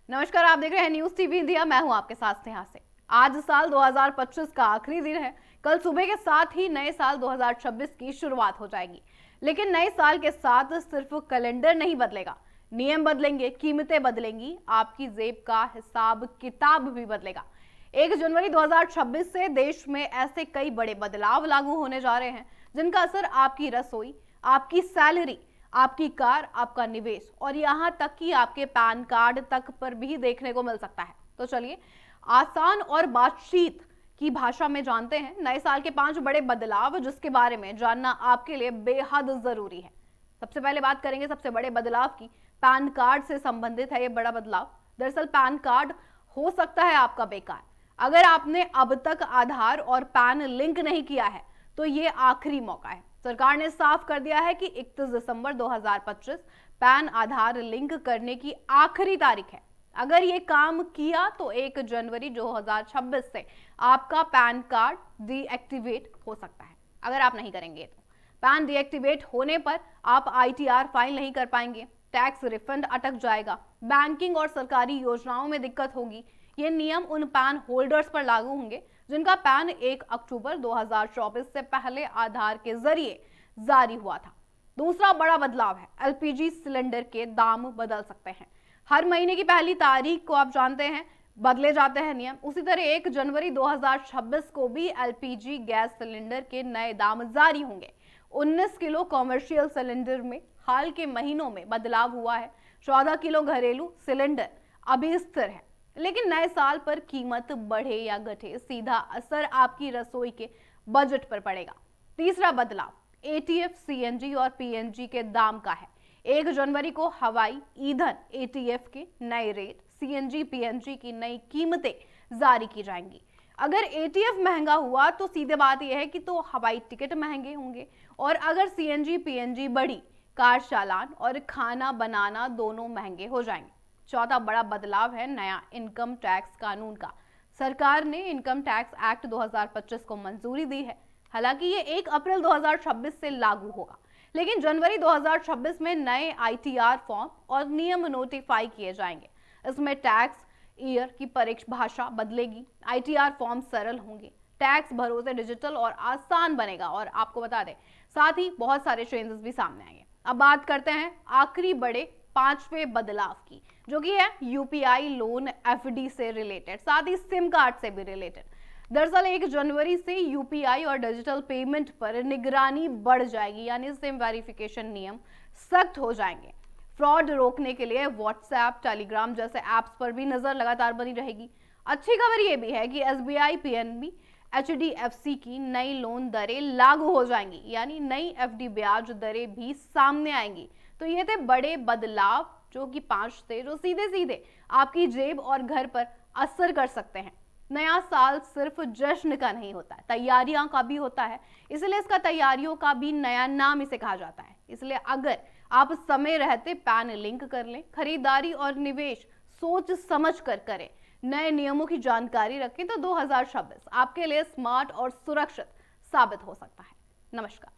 नमस्कार, आप देख रहे हैं न्यूज टीवी इंडिया। मैं हूं आपके साथ स्नेहा से। आज साल 2025 का आखिरी दिन है। कल सुबह के साथ ही नए साल 2026 की शुरुआत हो जाएगी। लेकिन नए साल के साथ सिर्फ कैलेंडर नहीं बदलेगा, नियम बदलेंगे, कीमतें बदलेंगी, आपकी जेब का हिसाब किताब भी बदलेगा। 1 जनवरी 2026 से देश में ऐसे कई बड़े बदलाव लागू होने जा रहे हैं जिनका असर आपकी रसोई, आपकी सैलरी, आपकी कार, आपका निवेश और यहां तक कि आपके पैन कार्ड तक पर भी देखने को मिल सकता है। तो चलिए आसान और बातचीत की भाषा में जानते हैं नए साल के 5 बड़े बदलाव, जिसके बारे में जानना आपके लिए बेहद जरूरी है। सबसे पहले बात करेंगे सबसे बड़े बदलाव की। पैन कार्ड से संबंधित है ये बड़ा बदलाव। दरअसल पैन कार्ड हो सकता है आपका बेकार। अगर आपने अब तक आधार और पैन लिंक नहीं किया है तो ये आखिरी मौका है। सरकार ने साफ कर दिया है कि 31 दिसंबर 2025 पैन आधार लिंक करने की आखिरी तारीख है। अगर ये काम किया तो 1 जनवरी 2026 से आपका पैन कार्ड डीएक्टिवेट हो सकता है। अगर आप नहीं करेंगे तो पैन डीएक्टिवेट होने पर आप आईटीआर फाइल नहीं कर पाएंगे, टैक्स रिफंड अटक जाएगा, बैंकिंग और सरकारी योजनाओं में दिक्कत होगी। ये नियम उन पैन होल्डर्स पर लागू होंगे जिनका पैन 1 अक्टूबर 2024 से पहले आधार के जरिए जारी हुआ था। दूसरा बड़ा बदलाव है एलपीजी सिलेंडर के दाम बदल सकते हैं। हर महीने की पहली तारीख को आप जानते हैं बदले जाते हैं नियम। उसी तरह 1 जनवरी 2026 को भी एलपीजी गैस सिलेंडर के नए दाम जारी होंगे। 19 किलो कॉमर्शियल सिलेंडर में हाल के महीनों में बदलाव हुआ है। 14 किलो घरेलू सिलेंडर अभी स्थिर है, लेकिन नए साल पर कीमत बढ़े या घटे सीधा असर आपकी रसोई के बजट पर पड़ेगा। तीसरा बदलाव एटीएफ, सीएनजी और पीएनजी के दाम का है। 1 जनवरी को हवाई ईंधन एटीएफ के नए रेट, सीएनजी पीएनजी की नई कीमतें जारी की जाएंगी। अगर एटीएफ महंगा हुआ तो सीधे बात यह है कि तो हवाई टिकट महंगे होंगे, और अगर सीएनजी पीएनजी बढ़ी, कार चालान और खाना बनाना दोनों महंगे हो जाएंगे। चौथा बड़ा बदलाव है नया इनकम टैक्स कानून का। सरकार ने इनकम टैक्स एक्ट 2025 को मंजूरी दी है। हालांकि ये 1 अप्रैल 2026 से लागू होगा, लेकिन जनवरी 2026 में नए आईटीआर फॉर्म और नियम नोटिफाई किए जाएंगे। इसमें टैक्स ईयर की परिभाषा बदलेगी, आईटीआर फॉर्म सरल होंगे, टैक्स भरोसे डिजिटल और आसान बनेगा। और आपको बता दें साथ ही बहुत सारे चेंजेस भी सामने आएंगे। अब बात करते हैं आखिरी बड़े 5वें बदलाव की, जो कि है यूपीआई लोन एफडी से रिलेटेड, साथ ही सिम कार्ड से भी रिलेटेड। दरअसल 1 जनवरी से यूपीआई और डिजिटल पेमेंट पर निगरानी बढ़ जाएगी, यानी सिम वेरिफिकेशन नियम सख्त हो जाएंगे। फ्रॉड रोकने के लिए व्हाट्सएप, टेलीग्राम जैसे ऐप्स पर भी नजर लगातार बनी रहेगी। अच्छी खबर यह भी है कि एसबीआई, पीएनबी, एचडीएफसी की नई लोन दरें लागू हो जाएंगी, यानी नई एफडी ब्याज दरें भी सामने आएंगी। तो ये थे बड़े बदलाव, जो कि 5 थे, जो सीधे सीधे आपकी जेब और घर पर असर कर सकते हैं। नया साल सिर्फ जश्न का नहीं होता है, तैयारियां का भी होता है। इसलिए इसका तैयारियों का भी नया नाम इसे कहा जाता है। इसलिए अगर आप समय रहते पैन लिंक कर लें, खरीदारी और निवेश सोच समझ कर करें, नए नियमों की जानकारी रखें, तो 2026 आपके लिए स्मार्ट और सुरक्षित साबित हो सकता है। नमस्कार।